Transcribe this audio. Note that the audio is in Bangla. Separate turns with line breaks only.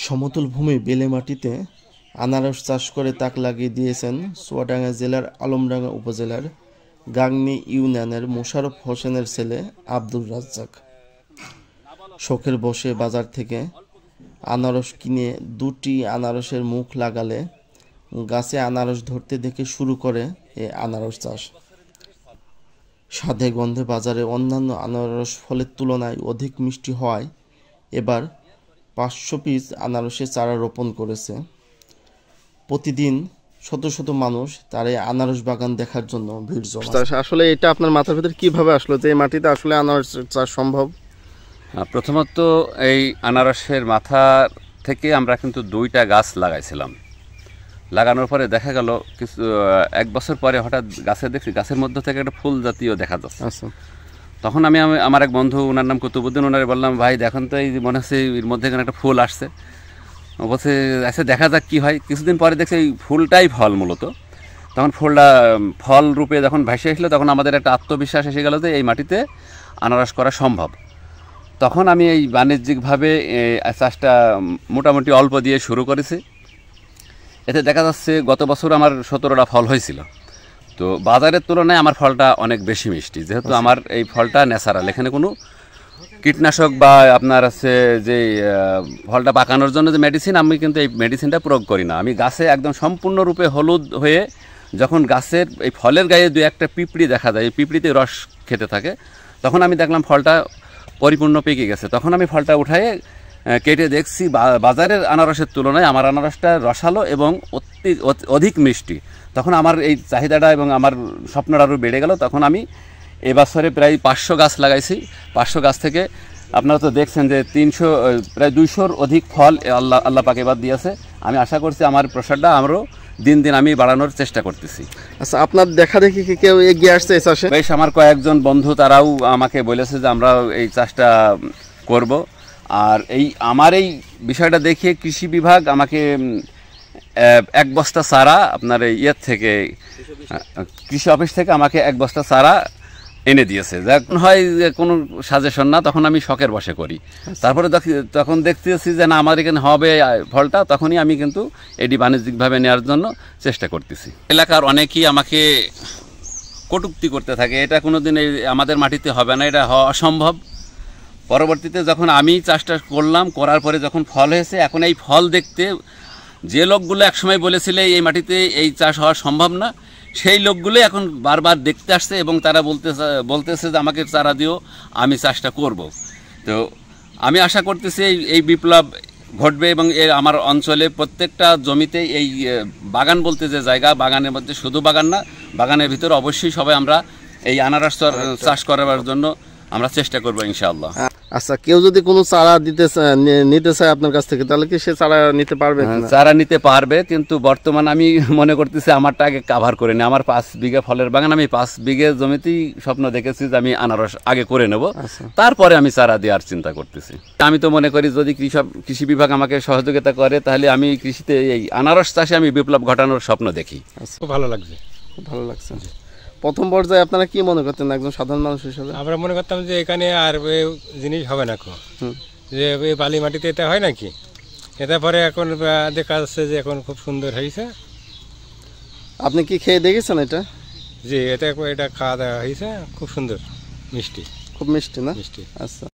সমতল ভূমি বেলে মাটিতে আনারস চাষ করে তাক লাগিয়ে দিয়েছেন চুয়াডাঙ্গা জেলার আলমডাঙ্গা উপজেলার গাংনী ইউনিয়নের মোশাররফ হোসেনের ছেলে আব্দুর রাজ্জাক। শখের বসে বাজার থেকে আনারস কিনে দুটি আনারসের মুখ লাগালে গাছে আনারস ধরতে দেখে শুরু করে এই আনারস চাষ। স্বাদে গন্ধে বাজারে অন্যান্য আনারস ফলের তুলনায় অধিক মিষ্টি হওয়ায় এবার 500 পিস আনারসের চারা রোপণ করেছে। প্রতিদিন শত শত মানুষ তার এই আনারস বাগান দেখার জন্য ভিড় জমায়। আসলে এটা আপনার মাথার ভিতরে কিভাবে আসলো যে এই মাটিতে আসলে আনারস চাষ সম্ভব?
প্রথমত এই আনারসের মাথা থেকে আমরা কিন্তু 2টা গাছ লাগাইছিলাম। লাগানোর পরে দেখা গেল কিছু 1 বছর পরে হঠাৎ গাছে দেখছি গাছের মধ্যে থেকে একটা ফুল জাতীয় দেখা যাচ্ছে।
আচ্ছা,
তখন আমি আমার এক বন্ধু, ওনার নাম কুতুবুদ্দিন, ওনারে বললাম, ভাই দেখুন তো এই মনে হচ্ছে এর মধ্যে এখানে একটা ফুল আসছে। বলছে আচ্ছা দেখা যাক কী হয়। কিছুদিন পরে দেখছি এই ফুলটাই ফল মূলত। তখন ফুলটা ফল রূপে যখন ভেসে আসলো তখন আমাদের একটা আত্মবিশ্বাস এসে গেল যে এই মাটিতে আনারস করা সম্ভব। তখন আমি এই বাণিজ্যিকভাবে চাষটা মোটামুটি অল্প দিয়ে শুরু করেছি। এতে দেখা যাচ্ছে গত বছর আমার 17টা ফল হয়েছিল। তো বাজারের তুলনায় আমার ফলটা অনেক বেশি মিষ্টি, যেহেতু আমার এই ফলটা ন্যাচারাল। এখানে কোনো কীটনাশক বা আপনার আছে যে ফলটা পাকানোর জন্য যে মেডিসিন, আমি কিন্তু এই মেডিসিনটা প্রয়োগ করি না। আমি গাছে একদম সম্পূর্ণরূপে হলুদ হয়ে যখন গাছের এই ফলের গায়ে 2-1টা পিঁপড়ি দেখা যায়, এই পিঁপড়িতে রস খেতে থাকে, তখন আমি দেখলাম ফলটা পরিপূর্ণ পেকে গেছে। তখন আমি ফলটা উঠায়ে কেটে দেখছি বাজারের আনারসের তুলনায় আমার আনারসটা রসালো এবং অধিক মিষ্টি। তখন আমার এই চাহিদাটা এবং আমার স্বপ্নটা আরও বেড়ে গেল। তখন আমি এবছরে প্রায় 500 গাছ লাগাইছি। 500 গাছ থেকে আপনারা তো দেখছেন যে প্রায় 200-র অধিক ফল আল্লাহ পাক এবার দিয়েছে। আমি আশা করছি আমার প্রসারটা আরও দিন দিন আমি বাড়ানোর চেষ্টা করতেছি।
আচ্ছা, আপনার দেখা দেখি কি কেউ এগিয়ে আসছে এই চাষে?
বেশ, আমার কয়েকজন বন্ধু তারাও আমাকে বলেছে যে আমরা এই চাষটা করব। আর আমার এই বিষয়টা দেখে কৃষি বিভাগ আমাকে 1 বস্তা চারা আপনার ইয়ের থেকে কৃষি অফিস থেকে আমাকে 1 বস্তা চারা এনে দিয়েছে। যখন হয় যে কোনো সাজেশন না, তখন আমি শখের বসে করি। তারপরে তখন দেখতেছি যে না আমার এখানে হবে ফলটা, তখনই আমি কিন্তু এটি বাণিজ্যিকভাবে নেওয়ার জন্য চেষ্টা করতেছি। এলাকার অনেকেই আমাকে কটূক্তি করতে থাকে, এটা কোনোদিন আমাদের মাটিতে হবে না, এটা হওয়া অসম্ভব। পরবর্তীতে যখন আমি চাষটা করলাম, করার পরে যখন ফল হয়েছে, এখন এই ফল দেখতে যে লোকগুলো একসময় বলেছিল এই মাটিতে এই চাষ হওয়া সম্ভব না, সেই লোকগুলো এখন বারবার দেখতে আসছে এবং তারা বলতেছে যে আমাকে চারা দিও, আমি চাষটা করব। তো আমি আশা করতেছি এই বিপ্লব ঘটবে এবং আমার অঞ্চলে প্রত্যেকটা জমিতে এই বাগান বলতে যে জায়গা, বাগানের মধ্যে শুধু বাগান না, বাগানের ভিতরে অবশ্যই সবাই আমরা এই আনারস চাষ করার জন্য আমরা চেষ্টা করবো ইনশাআল্লাহ।
আচ্ছা, কেউ যদি কোনো চারা নিতে চায় আপনার কাছ থেকে, তাহলে কি সে চারা নিতে পারবে?
চারা নিতে পারবে, কিন্তু বর্তমান আমি মনে করতেছি আমারটা আগে কাভার করে নিই। আমার 5 বিঘা ফলের বাগান, আমি 5 বিঘে জমিতেই স্বপ্ন দেখেছি যে আমি আনারস আগে করে নেব, তারপরে আমি চারা দেওয়ার চিন্তা করতেছি। আমি তো মনে করি যদি কৃষি বিভাগ আমাকে সহযোগিতা করে, তাহলে আমি কৃষিতে এই আনারস চাষে আমি বিপ্লব ঘটানোর স্বপ্ন দেখি।
খুব ভালো লাগছে,
খুব ভালো লাগছে। প্রথম পর্যায়ে আপনারা কি মনে করতেন একজন সাধারণ মানুষ হিসেবে?
আমরা মনে করতাম যে এখানে আর জিনিস হবে না, যে এই বালি মাটিতে এটা হয় নাকি। এটা পরে এখন দেখা যাচ্ছে যে এখন খুব সুন্দর হয়েছে।
আপনি কি খেয়ে দেখেছেন এটা?
জি, এটা খাওয়া দাওয়া হয়েছে, খুব সুন্দর মিষ্টি,
খুব মিষ্টি না?
মিষ্টি।
আচ্ছা।